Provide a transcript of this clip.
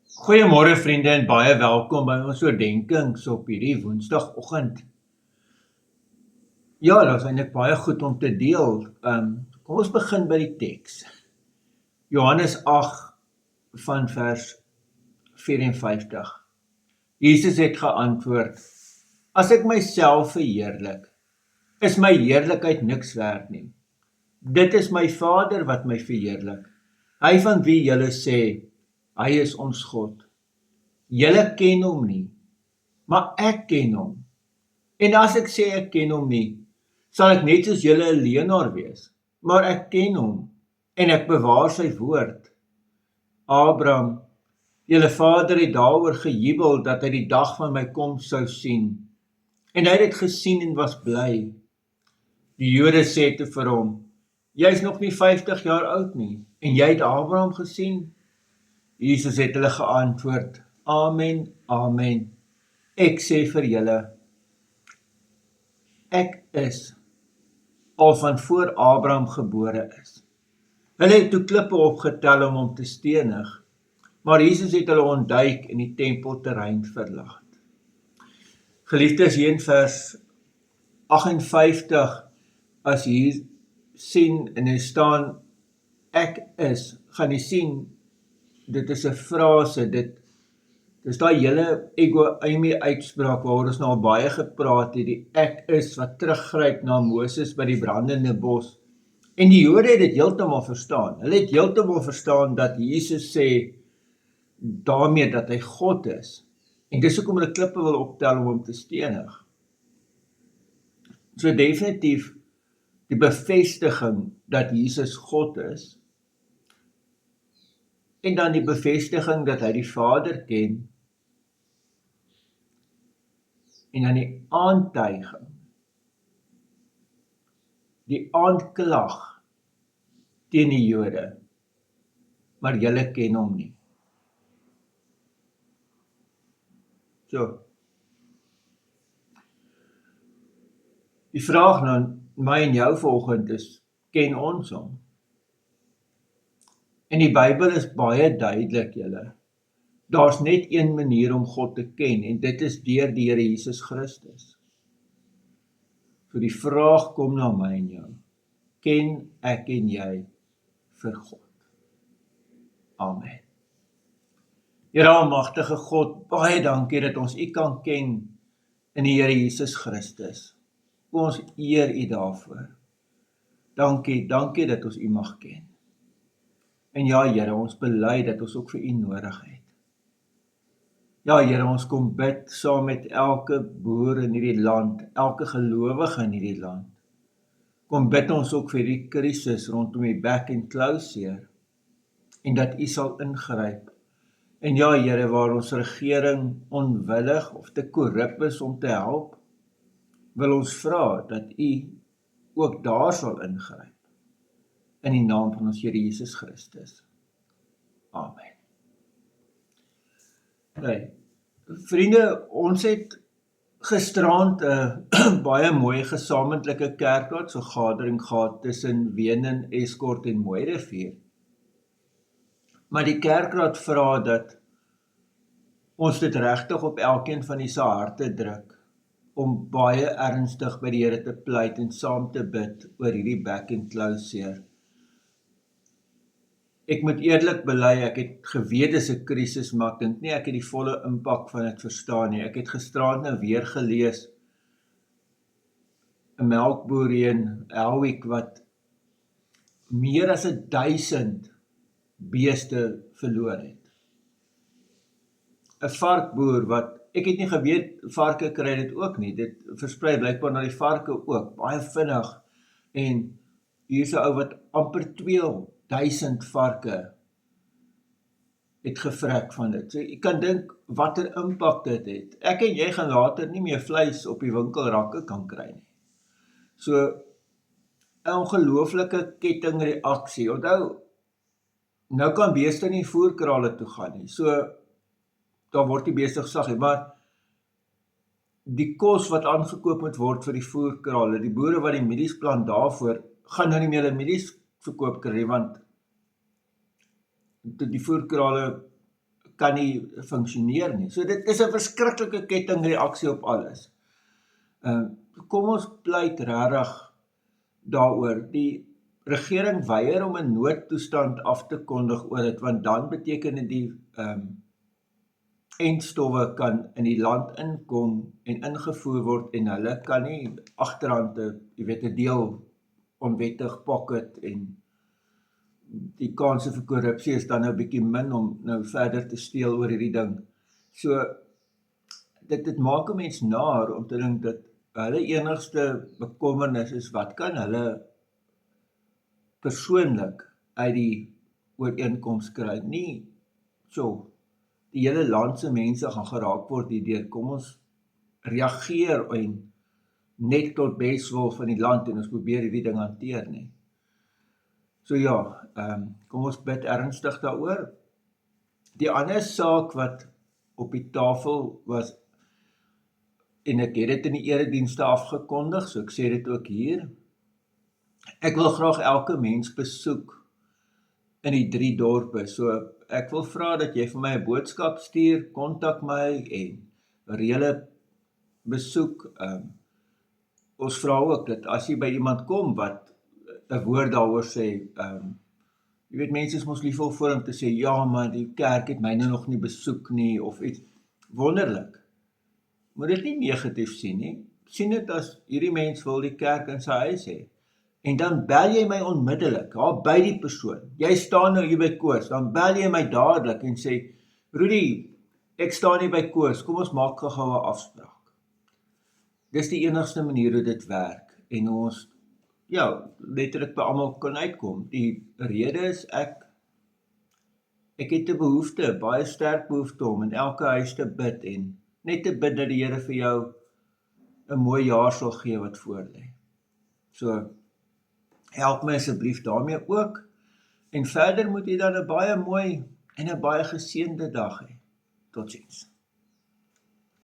Goeiemôre vriende en baie welkom by ons oordenkings op hierdie Woensdagoggend. Ja, dit is eintlik baie goed om te deel. Kom ons begin by die teks. Johannes 8 van vers 54. Jesus het geantwoord: As ek myself verheerlik, is my heerlikheid niks werd nie. Dit is my Vader wat my verheerlik. Hy van wie julle sê, hy is ons God. Julle ken hom nie, maar ek ken hom. En as ek sê ek ken hom nie, sal ek net soos julle 'n leienaar wees. Maar ek ken hom en ek bewaar sy woord. Abraham, julle vader het daaroor gejubel dat hy die dag van my koms sou sien. En hy het dit gesien en was bly. Die Jode sê toe vir hom: Jy is nog nie 50 jaar oud nie, en jy het Abraham gesien? Jesus het hulle geantwoord: Amen, amen. Ek sê vir julle, ek is al van voor Abraham gebore is. Hulle het toe klippe opgetel om hom te stenig, maar Jesus het hulle ontduik en die tempelterrein verlaat. Geliefdes, hier in vers 58, as jy hier sien en hy staan, ek is, gaan jy sien, dit is 'n frase, dit is daai hele ego-eimi uitspraak waaroor ons nou al baie gepraat het, die ek is wat teruggryp na Moses by die brandende bos. En die Jode het dit heeltemal verstaan. Hulle het heeltemal verstaan dat Jesus sê daarmee dat hy God is. En dis hoekom hulle klippe wil optel om hom te stenig. So definitief die bevestiging dat Jesus God is, en dan die bevestiging dat hy die Vader ken, en dan die aantuiging, die aanklag teen die Jode, maar julle ken hom nie. So, die vraag na my en jou vanoggend is, ken ons hom? En die Bybel is baie duidelik, julle. Daar's net een manier om God te ken, en dit is deur die Here Jesus Christus. So die vraag kom na my en jou. Ken ek en jy vir God? Amen. Here almagtige God, baie dankie dat ons U kan ken in die Here Jesus Christus. Ons eer U daarvoor. Dankie dat ons U mag ken. En ja, Here, ons bely dat ons ook vir U nodig het. Ja, Here, ons kom bid saam met elke boer in hierdie land, elke gelowige in hierdie land. Kom bid ons ook vir die krisis rondom die back and closure, en dat U sal ingryp. En ja, Here, waar ons regering onwillig of te korrup is om te help, wil ons vra dat U ook daar sal ingryp. In die naam van ons Here Jesus Christus. Amen. Nee, vriende, ons het gisterand 'n baie mooi gesamentlike kerkraadvergadering gehad tussen Wenen, Escort en Mooirivier. Maar die kerkraad vra dat ons dit regtig op elkeen van die se harte druk om baie ernstig by die Here te pleit en saam te bid oor hierdie back and closure. Ek moet eerlik bely, ek het geweet dis 'n krisis, maar ek dink nie ek het die volle impak van dit verstaan nie. Ek het gisterand nou weer gelees 'n melkboer hier in Elwick wat meer as 1000 beeste verloor het. 'n Varkboer wat, ek het nie geweet varke kry dit ook nie. Dit versprei blykbaar na die varke ook, baie vinnig. En hier's 'n ou wat amper 2000 varke het gevrek van dit. So jy kan dink watter impak dit het. Ek en jy gaan later nie meer vleis op die winkelrakke kan kry nie. So 'n ongelooflike kettingreaksie. Onthou, nou kan beeste nie voerkrale toe gaan nie. So daar word die beeste gesag, maar die kos wat aangekoop moet word vir die voerkrale, die boere wat die mielies plant daarvoor, gaan nou nie meer hulle mielies verkoop kry, want die voerkrale kan nie funksioneer nie. So dit is 'n verskriklike kettingreaksie op alles. Kom ons pleit regtig daaroor. Die regering weier om 'n noodtoestand af te kondig oor dit, want dan beteken dit die entstowwe kan in die land inkom en ingevoer word en hulle kan nie agterhand 'n deel onwettig pocket en die kanse vir korrupsie is dan nou 'n bietjie min om nou verder te steel oor hierdie ding. So dit maak 'n mens naar om te dink dat hulle enigste bekommernis is wat kan hulle persoonlik uit die ooreenkoms kry. Nie die hele land se mense gaan geraak word hierdeur. Kom ons reageer en net tot beswil van die land en ons probeer hierdie ding hanteer nie. So ja, kom ons bid ernstig daaroor. Die ander saak wat op die tafel was, en ek het dit in die eredienste afgekondig, so ek sê dit ook hier. Ek wil graag elke mens besoek in die 3 dorpe, so ek wil vra dat jy vir my 'n boodskap stuur, kontak my en reële besoek. Ons vra ook dat as jy by iemand kom wat 'n woord daaroor sê, jy weet mense is mos lief voor om te sê, ja, maar die kerk het my nou nog nie besoek nie, of iets wonderlik. Moet dit nie negatief sien nie. Sien dit as hierdie mens wil die kerk in sy huis hê. En dan bel jy my onmiddellik, by die persoon. Jy staan nou hier by Koos, dan bel jy my dadelik en sê, Rudy, ek staan hier by Koos, kom ons maak gou 'n afspraak. Dis die enigste manier hoe dit werk, en ons, letterlik by almal kan uitkom. Die rede is ek het 'n behoefte, baie sterk behoefte om in elke huis te bid en net te bid dat die Here vir jou 'n mooi jaar sal gee wat voorlê. So, help my asseblief daarmee ook, en verder moet jy dan 'n baie mooi en 'n baie geseënde dag hê. Totsiens.